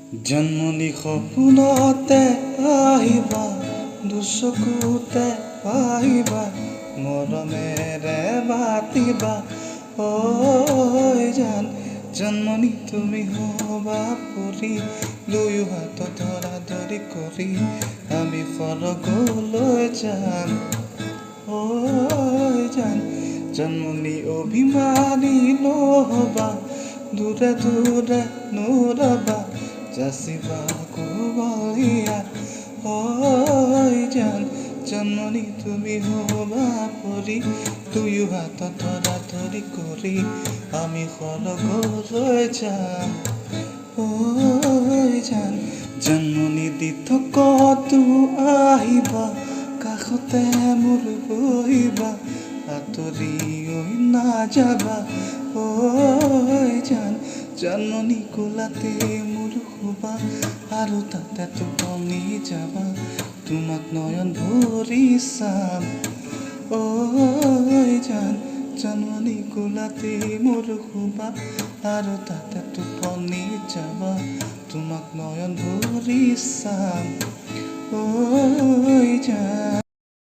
জন্মনি সপোনতে আহিবা, দুচকুতে পাহিবা, মৰমেৰে মাতিবা ঐ জান। জন্মনি তুমি হবা পৰি, দুয়ো হাত ধৰা ধৰি কৰি আমি স্বৰ্গলৈ যাম ঐ জান। জন্মনি অভিমানী নহবা, দূৰে দূৰে নৰবা, যাচিবা কোবলীয়া ঐ জান। জন্মনি তুমি হবা পৰি, দুয়ো হাত ধৰা ধৰি কৰি আমি স্বৰ্গলৈ যাম ঐ জান। জন্মনি দি থকতো আহিবা, কাষতে মোৰ বহিবা, আঁতৰি নাযাবা ঐ জান। জন্মনি কোলাতে মোৰ শুবা, আৰু তাতে টোপনি যাবা, তোমাক নয়ন ভৰি চাম ঐ জান। জন্মনি কোলাতে মোৰ শুবা, আৰু তাতে টোপনি যাবা, তোমাক নয়ন ভৰি চাম ঐ জান।